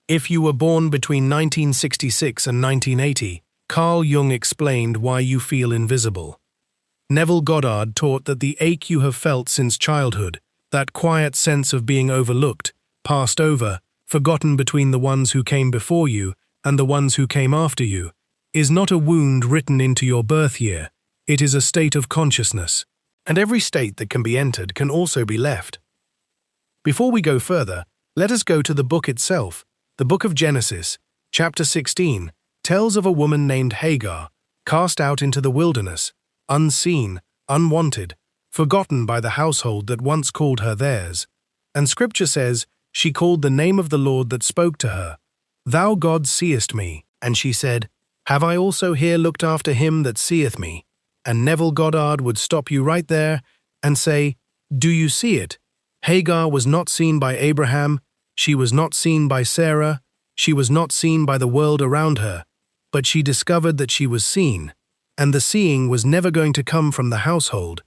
If you were born between 1966 and 1980, Carl Jung explained why you feel invisible. Neville Goddard taught that the ache you have felt since childhood, that quiet sense of being overlooked, passed over, forgotten between the ones who came before you and the ones who came after you, is not a wound written into your birth year. It is a state of consciousness. And every state that can be entered can also be left. Before we go further, let us go to the book itself. The book of Genesis, chapter 16, tells of a woman named Hagar, cast out into the wilderness, unseen, unwanted, forgotten by the household that once called her theirs. And Scripture says, she called the name of the Lord that spoke to her. Thou God seest me. And she said, Have I also here looked after him that seeth me? And Neville Goddard would stop you right there and say, Do you see it? Hagar was not seen by Abraham, she was not seen by Sarah, she was not seen by the world around her, but she discovered that she was seen. And the seeing was never going to come from the household.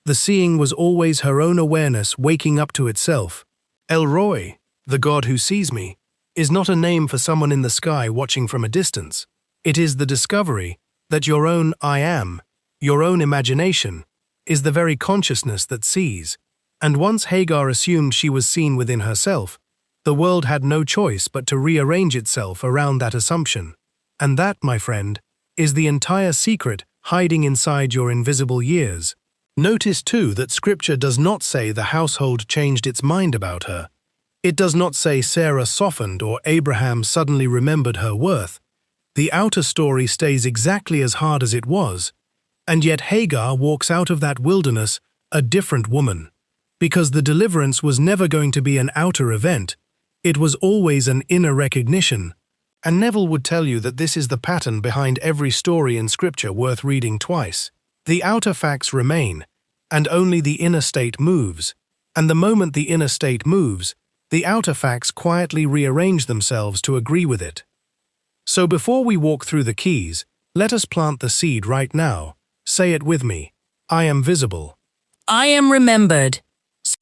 The seeing was always her own awareness waking up to itself. El Roi, the God who sees me, is not a name for someone in the sky watching from a distance. It is the discovery that your own I am, your own imagination, is the very consciousness that sees. And once Hagar assumed she was seen within herself, the world had no choice but to rearrange itself around that assumption. And that, my friend, is the entire secret hiding inside your invisible years. Notice too that Scripture does not say the household changed its mind about her. It does not say Sarah softened or Abraham suddenly remembered her worth. The outer story stays exactly as hard as it was, and yet Hagar walks out of that wilderness a different woman. Because the deliverance was never going to be an outer event, it was always an inner recognition. And Neville would tell you that this is the pattern behind every story in Scripture worth reading twice. The outer facts remain, and only the inner state moves. And the moment the inner state moves, the outer facts quietly rearrange themselves to agree with it. So before we walk through the keys, let us plant the seed right now. Say it with me. I am visible. I am remembered.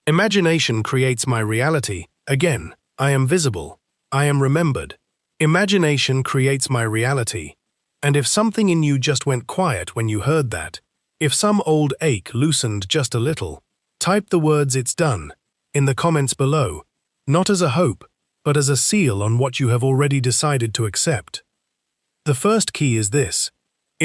Imagination creates my reality. Again, I am visible. I am remembered. Imagination creates my reality. And if something in you just went quiet when you heard that, if some old ache loosened just a little, type the words "it's done" in the comments below, not as a hope, but as a seal on what you have already decided to accept. The first key is this.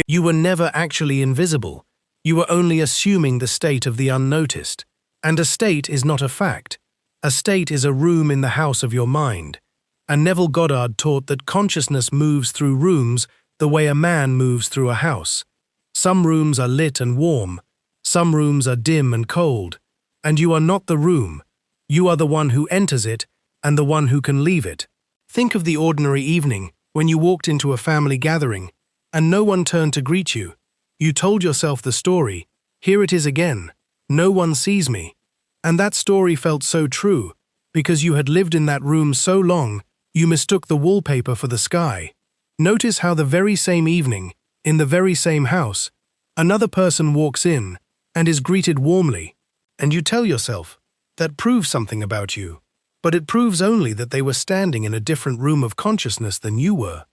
You were never actually invisible. You were only assuming the state of the unnoticed. And a state is not a fact. A state is a room in the house of your mind. And Neville Goddard taught that consciousness moves through rooms the way a man moves through a house. Some rooms are lit and warm. Some rooms are dim and cold. And you are not the room. You are the one who enters it and the one who can leave it. Think of the ordinary evening when you walked into a family gathering and no one turned to greet you. You told yourself the story. Here it is again. No one sees me. And that story felt so true because you had lived in that room so long you mistook the wallpaper for the sky. Notice how the very same evening, in the very same house, another person walks in and is greeted warmly, and you tell yourself, that proves something about you. But it proves only that they were standing in a different room of consciousness than you were.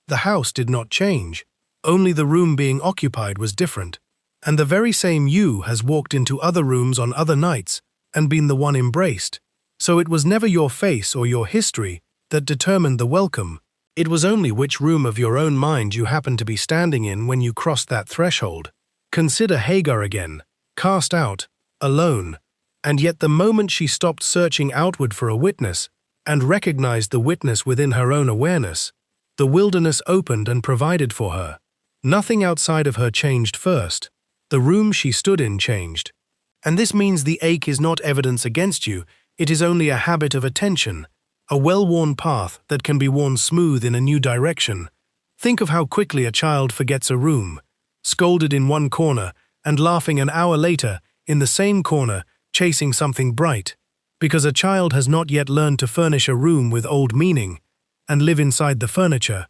The house did not change, only the room being occupied was different. And the very same you has walked into other rooms on other nights and been the one embraced. So it was never your face or your history that determined the welcome. It was only which room of your own mind you happened to be standing in when you crossed that threshold. Consider Hagar again, cast out, alone, and yet the moment she stopped searching outward for a witness and recognized the witness within her own awareness, the wilderness opened and provided for her. Nothing outside of her changed first. The room she stood in changed. And this means the ache is not evidence against you, it is only a habit of attention, a well-worn path that can be worn smooth in a new direction. Think of how quickly a child forgets a room, scolded in one corner and laughing an hour later in the same corner, chasing something bright, because a child has not yet learned to furnish a room with old meaning and live inside the furniture.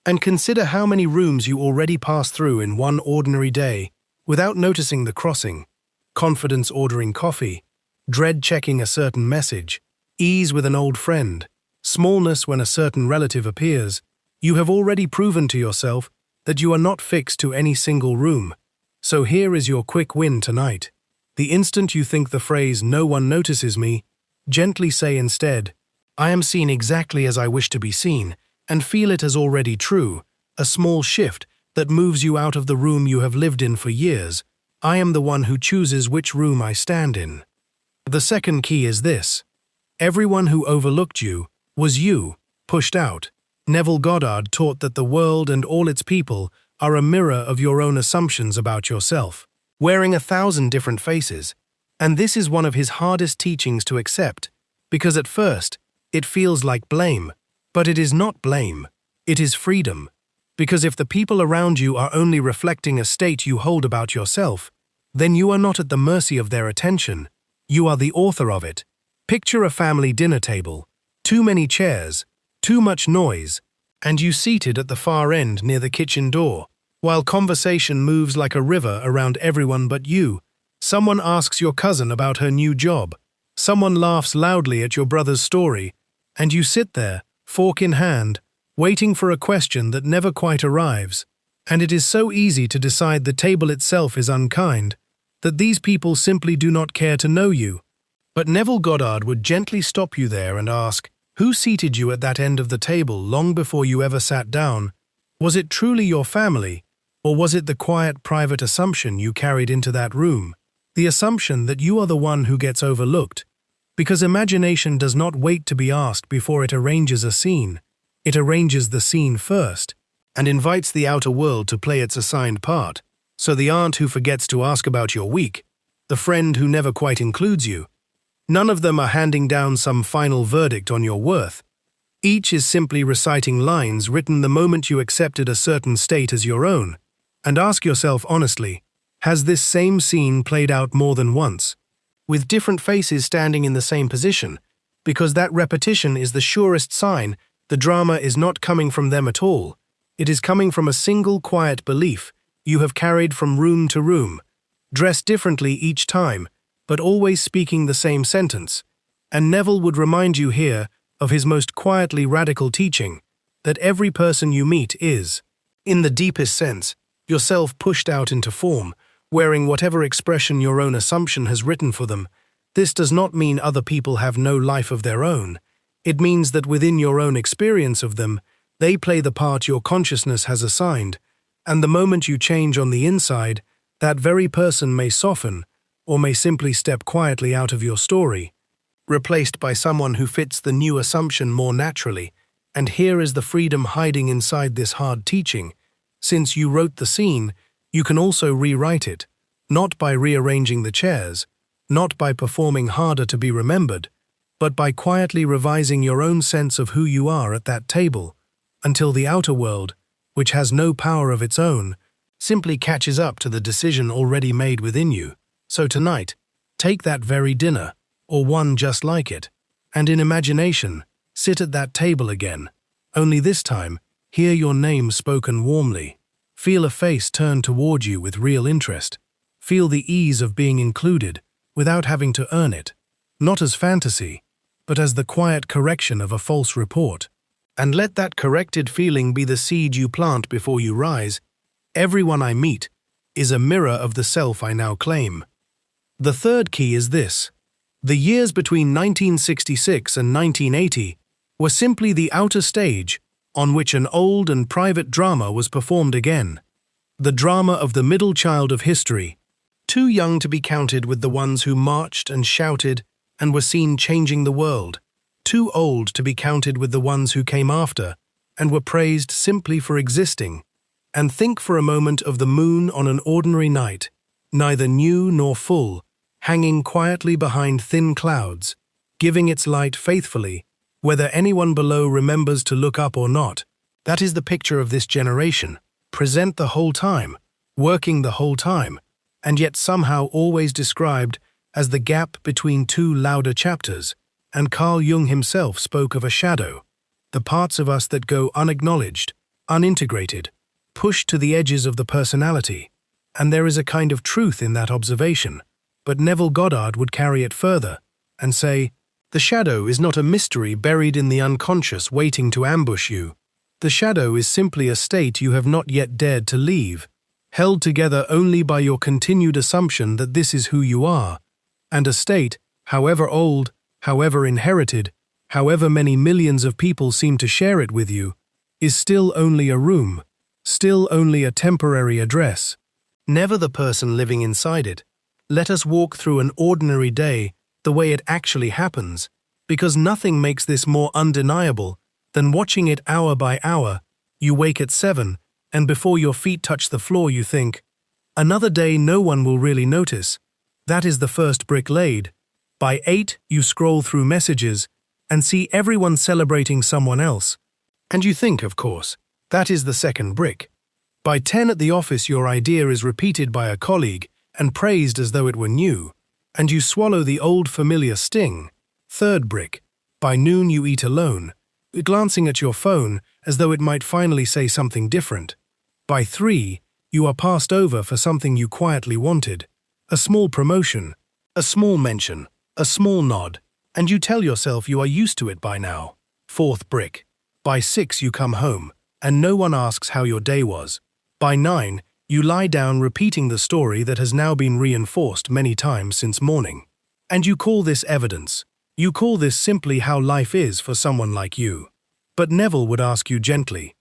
And consider how many rooms you already pass through in one ordinary day without noticing the crossing: confidence ordering coffee, dread checking a certain message, ease with an old friend, smallness when a certain relative appears. You have already proven to yourself that you are not fixed to any single room. So here is your quick win tonight. The instant you think the phrase "no one notices me," gently say instead, "I am seen exactly as I wish to be seen," and feel it as already true, a small shift that moves you out of the room you have lived in for years. I am the one who chooses which room I stand in. The second key is this. Everyone who overlooked you was you, pushed out. Neville Goddard taught that the world and all its people are a mirror of your own assumptions about yourself, wearing 1,000 different faces. And this is one of his hardest teachings to accept, because at first, it feels like blame. But it is not blame. It is freedom. Because if the people around you are only reflecting a state you hold about yourself, then you are not at the mercy of their attention. You are the author of it. Picture a family dinner table. Too many chairs, too much noise, and you seated at the far end near the kitchen door, while conversation moves like a river around everyone but you. Someone asks your cousin about her new job. Someone laughs loudly at your brother's story, and you sit there, fork in hand, waiting for a question that never quite arrives. And it is so easy to decide the table itself is unkind, that these people simply do not care to know you. But Neville Goddard would gently stop you there and ask, who seated you at that end of the table long before you ever sat down? Was it truly your family, or was it the quiet private assumption you carried into that room? The assumption that you are the one who gets overlooked. Because imagination does not wait to be asked before it arranges a scene. It arranges the scene first, and invites the outer world to play its assigned part. So the aunt who forgets to ask about your week, the friend who never quite includes you, none of them are handing down some final verdict on your worth. Each is simply reciting lines written the moment you accepted a certain state as your own. And ask yourself honestly, has this same scene played out more than once, with different faces standing in the same position? Because that repetition is the surest sign the drama is not coming from them at all. It is coming from a single quiet belief you have carried from room to room, dressed differently each time, but always speaking the same sentence. And Neville would remind you here of his most quietly radical teaching, that every person you meet is, in the deepest sense, yourself pushed out into form, wearing whatever expression your own assumption has written for them. This does not mean other people have no life of their own. It means that within your own experience of them, they play the part your consciousness has assigned, and the moment you change on the inside, that very person may soften, or may simply step quietly out of your story, replaced by someone who fits the new assumption more naturally. And here is the freedom hiding inside this hard teaching. Since you wrote the scene, you can also rewrite it, not by rearranging the chairs, not by performing harder to be remembered, but by quietly revising your own sense of who you are at that table, until the outer world, which has no power of its own, simply catches up to the decision already made within you. So tonight, take that very dinner, or one just like it, and in imagination, sit at that table again. Only this time, hear your name spoken warmly. Feel a face turned toward you with real interest. Feel the ease of being included without having to earn it, not as fantasy, but as the quiet correction of a false report. And let that corrected feeling be the seed you plant before you rise. Everyone I meet is a mirror of the self I now claim. The third key is this. The years between 1966 and 1980 were simply the outer stage on which an old and private drama was performed again. The drama of the middle child of history, too young to be counted with the ones who marched and shouted and were seen changing the world, too old to be counted with the ones who came after and were praised simply for existing. And think for a moment of the moon on an ordinary night, neither new nor full, hanging quietly behind thin clouds, giving its light faithfully, whether anyone below remembers to look up or not. That is the picture of this generation, present the whole time, working the whole time, and yet somehow always described as the gap between two louder chapters. And Carl Jung himself spoke of a shadow, the parts of us that go unacknowledged, unintegrated, pushed to the edges of the personality. And there is a kind of truth in that observation. But Neville Goddard would carry it further and say, The shadow is not a mystery buried in the unconscious waiting to ambush you. The shadow is simply a state you have not yet dared to leave, held together only by your continued assumption that this is who you are, and a state, however old, however inherited, however many millions of people seem to share it with you, is still only a room, still only a temporary address, never the person living inside it. Let us walk through an ordinary day the way it actually happens, because nothing makes this more undeniable than watching it hour by hour. You wake at 7, and before your feet touch the floor you think, another day no one will really notice. That is the first brick laid. By 8, you scroll through messages and see everyone celebrating someone else. And you think, of course, that is the second brick. By 10 at the office your idea is repeated by a colleague and praised as though it were new, and you swallow the old familiar sting. Third brick. By noon you eat alone, glancing at your phone as though it might finally say something different. By 3, you are passed over for something you quietly wanted. A small promotion, a small mention, a small nod, and you tell yourself you are used to it by now. Fourth brick. By 6 you come home, and no one asks how your day was. By 9, you lie down repeating the story that has now been reinforced many times since morning. And you call this evidence. You call this simply how life is for someone like you. But Neville would ask you gently,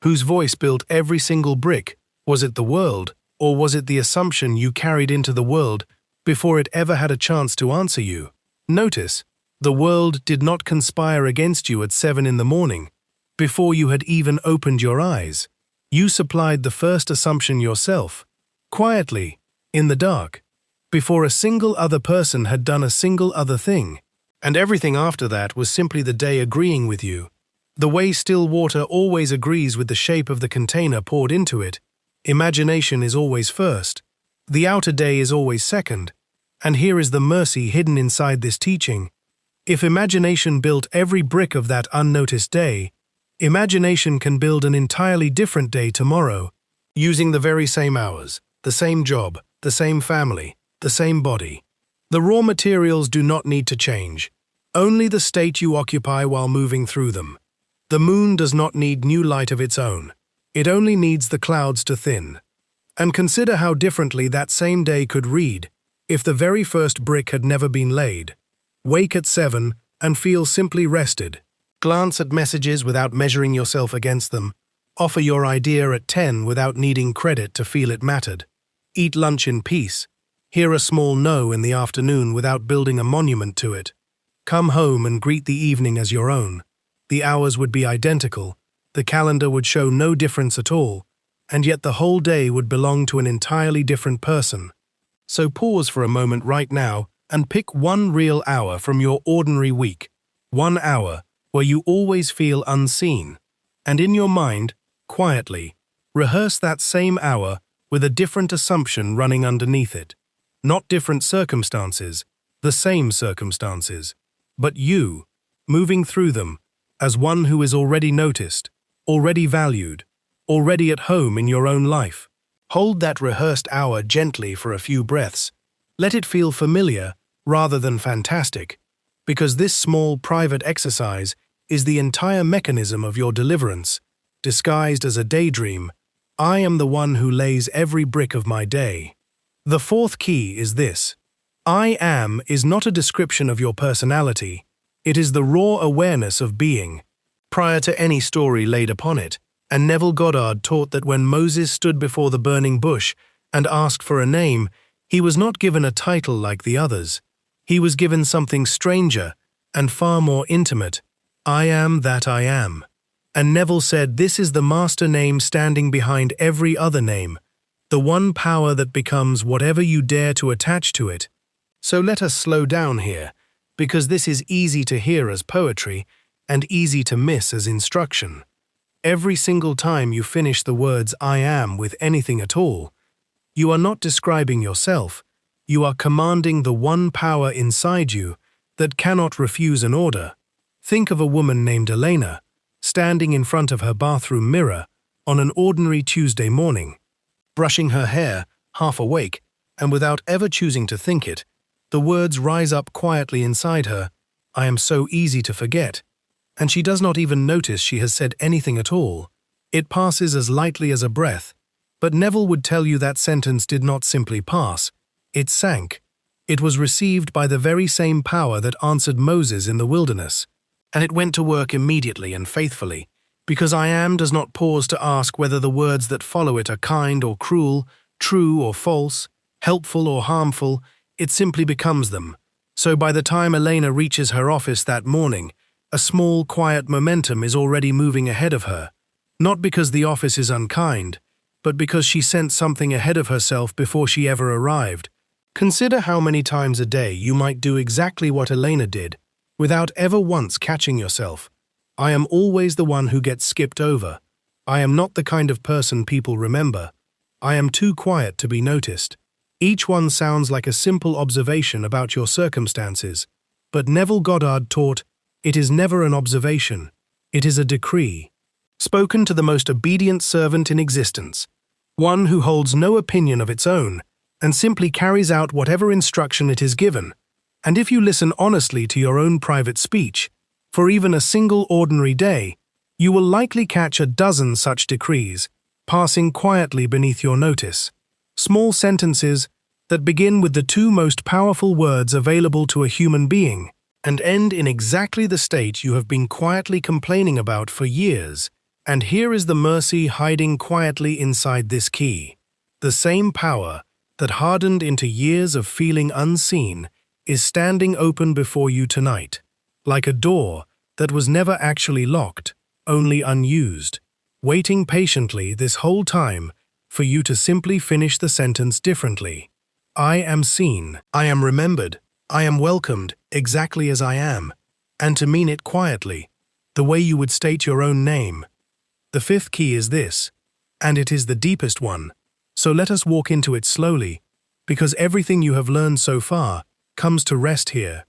whose voice built every single brick? Was it the world, or was it the assumption you carried into the world before it ever had a chance to answer you? Notice, the world did not conspire against you at 7 in the morning, before you had even opened your eyes. You supplied the first assumption yourself, quietly, in the dark, before a single other person had done a single other thing. And everything after that was simply the day agreeing with you. The way still water always agrees with the shape of the container poured into it. Imagination is always first. The outer day is always second. And here is the mercy hidden inside this teaching. If imagination built every brick of that unnoticed day, imagination can build an entirely different day tomorrow, using the very same hours, the same job, the same family, the same body. The raw materials do not need to change, only the state you occupy while moving through them. The moon does not need new light of its own. It only needs the clouds to thin. And consider how differently that same day could read if the very first brick had never been laid. Wake at 7 and feel simply rested. Glance at messages without measuring yourself against them. Offer your idea at 10 without needing credit to feel it mattered. Eat lunch in peace. Hear a small no in the afternoon without building a monument to it. Come home and greet the evening as your own. The hours would be identical, the calendar would show no difference at all, and yet the whole day would belong to an entirely different person. So pause for a moment right now and pick one real hour from your ordinary week, 1 hour where you always feel unseen, and in your mind, quietly, rehearse that same hour with a different assumption running underneath it. Not different circumstances, the same circumstances, but you, moving through them, as one who is already noticed, already valued, already at home in your own life. Hold that rehearsed hour gently for a few breaths. Let it feel familiar rather than fantastic, because this small private exercise is the entire mechanism of your deliverance, disguised as a daydream. I am the one who lays every brick of my day. The fourth key is this. I am is not a description of your personality. It is the raw awareness of being, prior to any story laid upon it. And Neville Goddard taught that when Moses stood before the burning bush and asked for a name, he was not given a title like the others. He was given something stranger and far more intimate. I am that I am. And Neville said this is the master name standing behind every other name, the one power that becomes whatever you dare to attach to it. So let us slow down here, because this is easy to hear as poetry and easy to miss as instruction. Every single time you finish the words I am with anything at all, you are not describing yourself, you are commanding the one power inside you that cannot refuse an order. Think of a woman named Elena, standing in front of her bathroom mirror on an ordinary Tuesday morning, brushing her hair, half awake, and without ever choosing to think it, the words rise up quietly inside her, I am so easy to forget. And she does not even notice she has said anything at all. It passes as lightly as a breath. But Neville would tell you that sentence did not simply pass. It sank. It was received by the very same power that answered Moses in the wilderness. And it went to work immediately and faithfully, because I am does not pause to ask whether the words that follow it are kind or cruel, true or false, helpful or harmful. It simply becomes them. So by the time Elena reaches her office that morning, a small, quiet momentum is already moving ahead of her. Not because the office is unkind, but because she sent something ahead of herself before she ever arrived. Consider how many times a day you might do exactly what Elena did, without ever once catching yourself. I am always the one who gets skipped over. I am not the kind of person people remember. I am too quiet to be noticed. Each one sounds like a simple observation about your circumstances, but Neville Goddard taught, it is never an observation, it is a decree, spoken to the most obedient servant in existence, one who holds no opinion of its own, and simply carries out whatever instruction it is given. And if you listen honestly to your own private speech, for even a single ordinary day, you will likely catch a dozen such decrees, passing quietly beneath your notice. Small sentences that begin with the two most powerful words available to a human being and end in exactly the state you have been quietly complaining about for years. And here is the mercy hiding quietly inside this key. The same power that hardened into years of feeling unseen is standing open before you tonight, like a door that was never actually locked, only unused, waiting patiently this whole time for you to simply finish the sentence differently. I am seen, I am remembered, I am welcomed exactly as I am, and to mean it quietly, the way you would state your own name. The fifth key is this, and it is the deepest one, so let us walk into it slowly, because everything you have learned so far comes to rest here.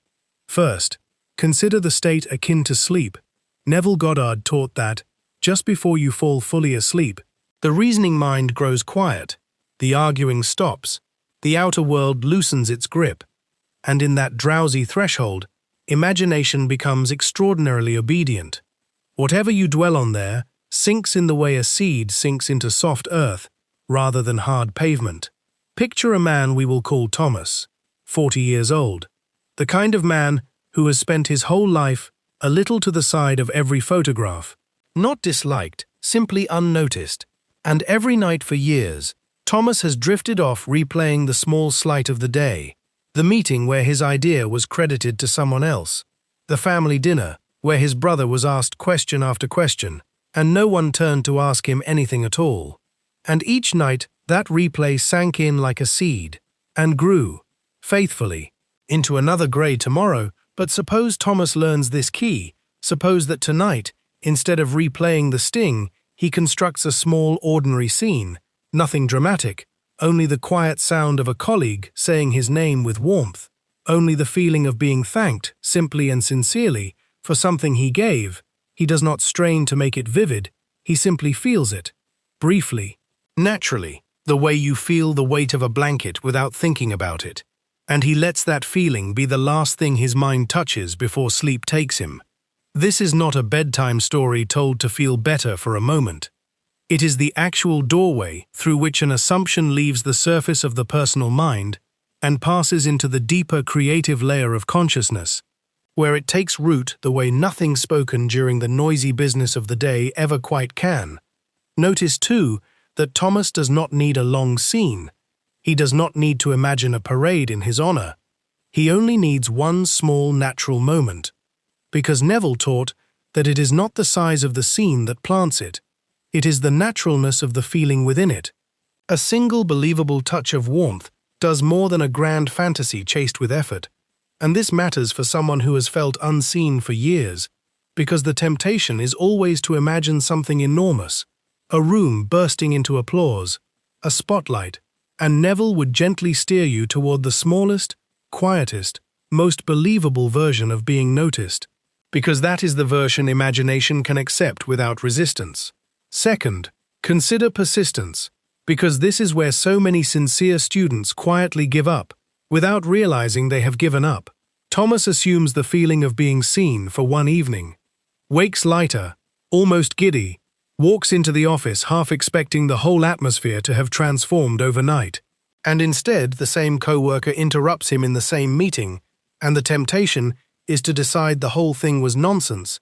First, consider the state akin to sleep. Neville Goddard taught that, just before you fall fully asleep, the reasoning mind grows quiet, the arguing stops, the outer world loosens its grip, and in that drowsy threshold, imagination becomes extraordinarily obedient. Whatever you dwell on there sinks in the way a seed sinks into soft earth rather than hard pavement. Picture a man we will call Thomas, 40 years old, the kind of man who has spent his whole life a little to the side of every photograph, not disliked, simply unnoticed, and every night for years, Thomas has drifted off replaying the small slight of the day, the meeting where his idea was credited to someone else, the family dinner where his brother was asked question after question, and no one turned to ask him anything at all. And each night, that replay sank in like a seed, and grew, faithfully, into another grey tomorrow. But suppose Thomas learns this key, suppose that tonight, instead of replaying the sting, he constructs a small ordinary scene, nothing dramatic, only the quiet sound of a colleague saying his name with warmth, only the feeling of being thanked, simply and sincerely, for something he gave. He does not strain to make it vivid, he simply feels it, briefly, naturally, the way you feel the weight of a blanket without thinking about it. And he lets that feeling be the last thing his mind touches before sleep takes him. This is not a bedtime story told to feel better for a moment. It is the actual doorway through which an assumption leaves the surface of the personal mind and passes into the deeper creative layer of consciousness, where it takes root the way nothing spoken during the noisy business of the day ever quite can. Notice, too, that Thomas does not need a long scene. He does not need to imagine a parade in his honor. He only needs one small natural moment, because Neville taught that it is not the size of the scene that plants it. It is the naturalness of the feeling within it. A single believable touch of warmth does more than a grand fantasy chased with effort. And this matters for someone who has felt unseen for years, because the temptation is always to imagine something enormous, a room bursting into applause, a spotlight, and Neville would gently steer you toward the smallest, quietest, most believable version of being noticed, because that is the version imagination can accept without resistance. Second, consider persistence, because this is where so many sincere students quietly give up, without realizing they have given up. Thomas assumes the feeling of being seen for one evening, wakes lighter, almost giddy, walks into the office half expecting the whole atmosphere to have transformed overnight. And instead, the same co-worker interrupts him in the same meeting, and the temptation is to decide the whole thing was nonsense.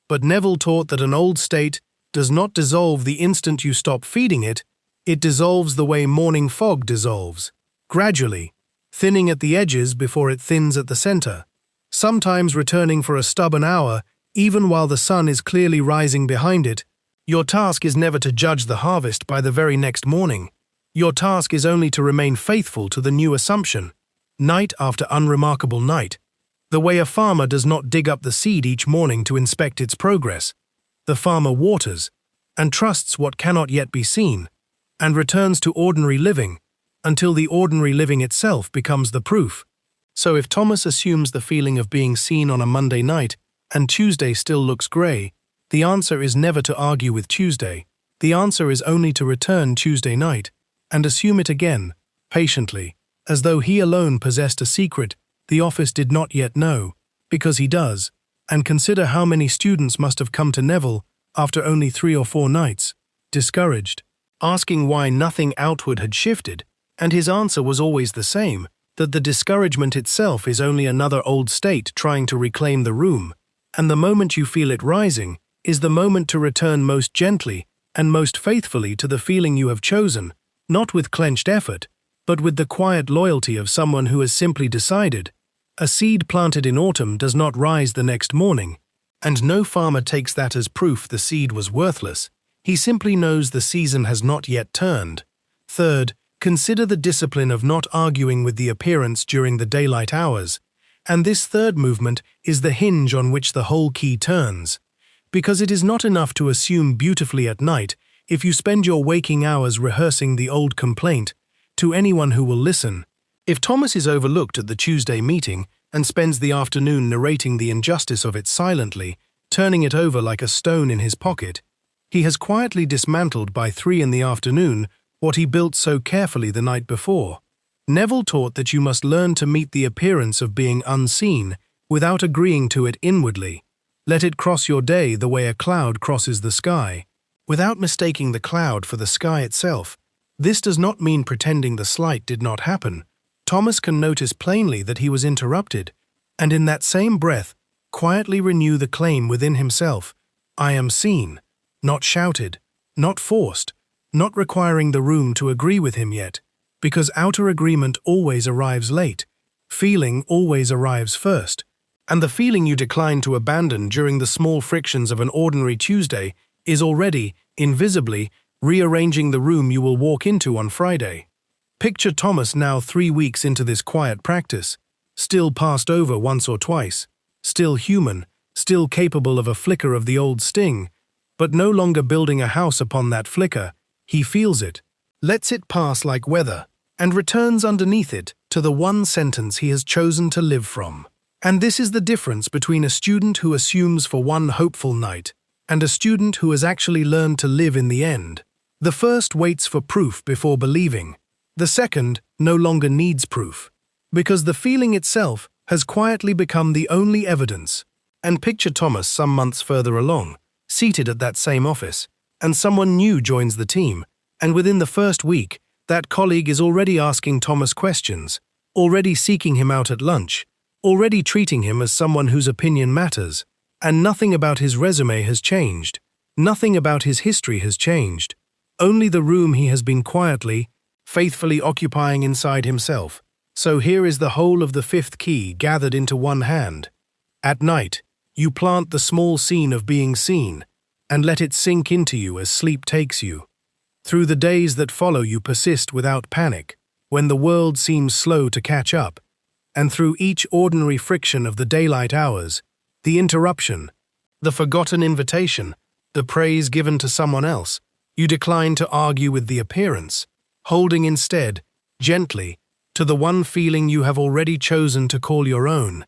But Neville taught that an old state does not dissolve the instant you stop feeding it, it dissolves the way morning fog dissolves, gradually, thinning at the edges before it thins at the center, sometimes returning for a stubborn hour, even while the sun is clearly rising behind it. Your task is never to judge the harvest by the very next morning. Your task is only to remain faithful to the new assumption, night after unremarkable night. The way a farmer does not dig up the seed each morning to inspect its progress. The farmer waters, and trusts what cannot yet be seen, and returns to ordinary living, until the ordinary living itself becomes the proof. So if Thomas assumes the feeling of being seen on a Monday night, and Tuesday still looks grey, the answer is never to argue with Tuesday. The answer is only to return Tuesday night, and assume it again, patiently, as though he alone possessed a secret the office did not yet know, because he does, and consider how many students must have come to Neville after only 3 or 4 nights, discouraged, asking why nothing outward had shifted, and his answer was always the same, that the discouragement itself is only another old state trying to reclaim the room, and the moment you feel it rising is the moment to return most gently and most faithfully to the feeling you have chosen, not with clenched effort, but with the quiet loyalty of someone who has simply decided. A seed planted in autumn does not rise the next morning, and no farmer takes that as proof the seed was worthless. He simply knows the season has not yet turned. Third, consider the discipline of not arguing with the appearance during the daylight hours, and this third movement is the hinge on which the whole key turns. Because it is not enough to assume beautifully at night if you spend your waking hours rehearsing the old complaint to anyone who will listen. If Thomas is overlooked at the Tuesday meeting and spends the afternoon narrating the injustice of it silently, turning it over like a stone in his pocket, he has quietly dismantled by 3 in the afternoon what he built so carefully the night before. Neville taught that you must learn to meet the appearance of being unseen without agreeing to it inwardly. Let it cross your day the way a cloud crosses the sky, without mistaking the cloud for the sky itself. This does not mean pretending the slight did not happen. Thomas can notice plainly that he was interrupted, and in that same breath, quietly renew the claim within himself, I am seen, not shouted, not forced, not requiring the room to agree with him yet, because outer agreement always arrives late, feeling always arrives first, and the feeling you decline to abandon during the small frictions of an ordinary Tuesday is already, invisibly, rearranging the room you will walk into on Friday. Picture Thomas now 3 weeks into this quiet practice, still passed over once or twice, still human, still capable of a flicker of the old sting, but no longer building a house upon that flicker. He feels it, lets it pass like weather, and returns underneath it to the one sentence he has chosen to live from. And this is the difference between a student who assumes for one hopeful night and a student who has actually learned to live in the end. The first waits for proof before believing. The second no longer needs proof, because the feeling itself has quietly become the only evidence. And picture Thomas some months further along, seated at that same office, and someone new joins the team, and within the first week, that colleague is already asking Thomas questions, already seeking him out at lunch, already treating him as someone whose opinion matters, and nothing about his resume has changed, nothing about his history has changed, only the room he has been quietly, faithfully occupying inside himself. So here is the whole of the 5th key gathered into one hand. At night, you plant the small scene of being seen, and let it sink into you as sleep takes you. Through the days that follow you persist without panic, when the world seems slow to catch up, and through each ordinary friction of the daylight hours, the interruption, the forgotten invitation, the praise given to someone else, you decline to argue with the appearance, holding instead, gently, to the one feeling you have already chosen to call your own.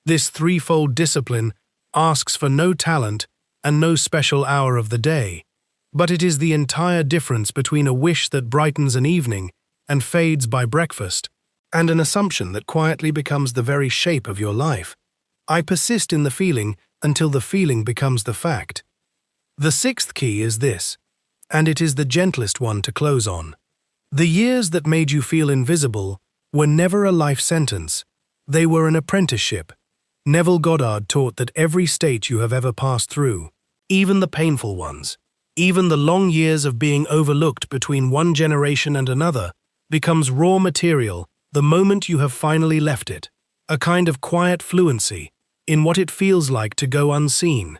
This threefold discipline asks for no talent and no special hour of the day, but it is the entire difference between a wish that brightens an evening and fades by breakfast, and an assumption that quietly becomes the very shape of your life. I persist in the feeling until the feeling becomes the fact. The sixth key is this, and it is the gentlest one to close on. The years that made you feel invisible were never a life sentence. They were an apprenticeship. Neville Goddard taught that every state you have ever passed through, even the painful ones, even the long years of being overlooked between one generation and another, becomes raw material the moment you have finally left it, a kind of quiet fluency in what it feels like to go unseen.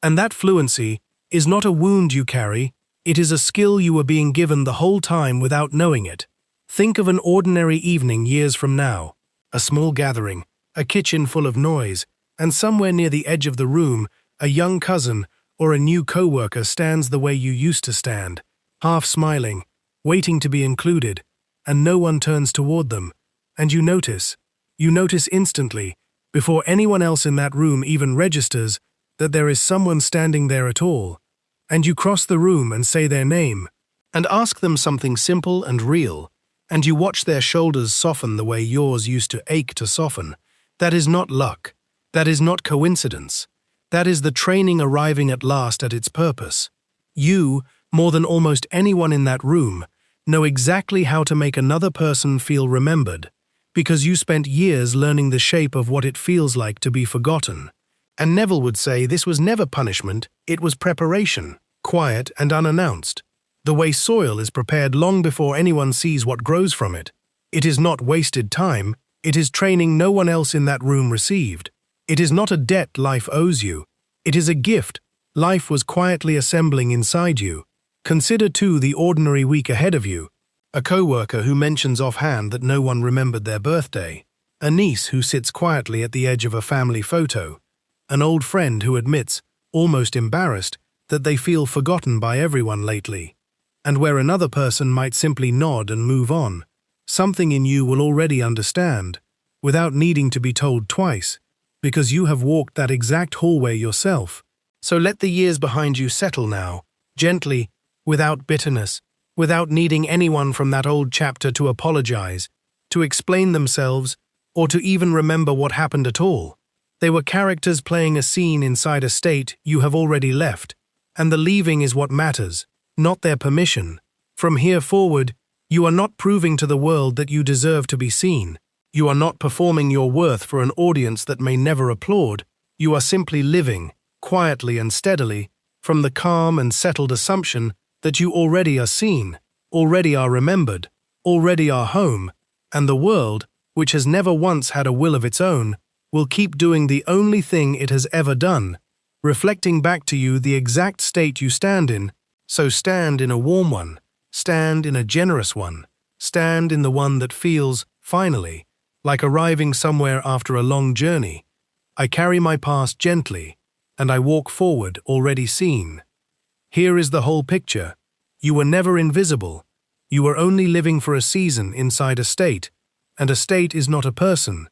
And that fluency is not a wound you carry, it is a skill you were being given the whole time without knowing it. Think of an ordinary evening years from now, a small gathering, a kitchen full of noise, and somewhere near the edge of the room, a young cousin or a new co-worker stands the way you used to stand, half smiling, waiting to be included, and no one turns toward them, and you notice instantly, before anyone else in that room even registers, that there is someone standing there at all, and you cross the room and say their name, and ask them something simple and real, and you watch their shoulders soften the way yours used to ache to soften. That is not luck. That is not coincidence. That is the training arriving at last at its purpose. You, more than almost anyone in that room, know exactly how to make another person feel remembered, because you spent years learning the shape of what it feels like to be forgotten. And Neville would say this was never punishment, it was preparation, quiet and unannounced. The way soil is prepared long before anyone sees what grows from it. It is not wasted time, it is training no one else in that room received. It is not a debt life owes you. It is a gift life was quietly assembling inside you. Consider too the ordinary week ahead of you. A co-worker who mentions offhand that no one remembered their birthday. A niece who sits quietly at the edge of a family photo. An old friend who admits, almost embarrassed, that they feel forgotten by everyone lately. And where another person might simply nod and move on, something in you will already understand, without needing to be told twice, because you have walked that exact hallway yourself. So let the years behind you settle now, gently, without bitterness, without needing anyone from that old chapter to apologize, to explain themselves, or to even remember what happened at all. They were characters playing a scene inside a state you have already left, and the leaving is what matters, not their permission. From here forward, you are not proving to the world that you deserve to be seen. You are not performing your worth for an audience that may never applaud. You are simply living, quietly and steadily, from the calm and settled assumption that you already are seen, already are remembered, already are home, and the world, which has never once had a will of its own, will keep doing the only thing it has ever done, reflecting back to you the exact state you stand in. So stand in a warm one, stand in a generous one, stand in the one that feels, finally, like arriving somewhere after a long journey. I carry my past gently, and I walk forward already seen. Here is the whole picture. You were never invisible. You were only living for a season inside a state, and a state is not a person.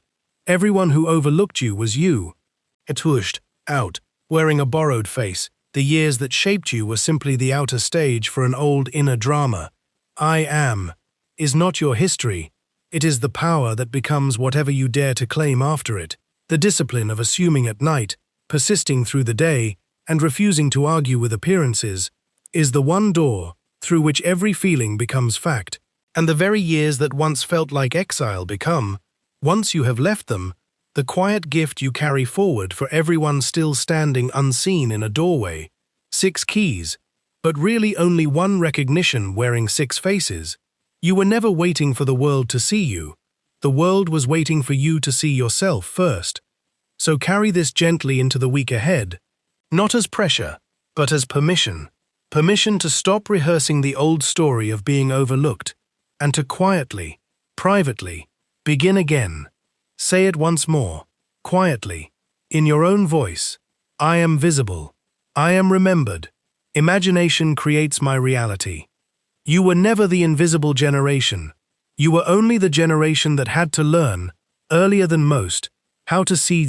Everyone who overlooked you was you. Etouched, out, wearing a borrowed face. The years that shaped you were simply the outer stage for an old inner drama. I am is not your history. It is the power that becomes whatever you dare to claim after it. The discipline of assuming at night, persisting through the day, and refusing to argue with appearances, is the one door through which every feeling becomes fact. And the very years that once felt like exile become, once you have left them, the quiet gift you carry forward for everyone still standing unseen in a doorway. 6 keys, but really only one recognition wearing 6 faces. You were never waiting for the world to see you. The world was waiting for you to see yourself first. So carry this gently into the week ahead, not as pressure, but as permission. Permission to stop rehearsing the old story of being overlooked, and to quietly, privately, begin again. Say it once more, quietly, in your own voice. I am visible. I am remembered. Imagination creates my reality. You were never the invisible generation. You were only the generation that had to learn, earlier than most, how to see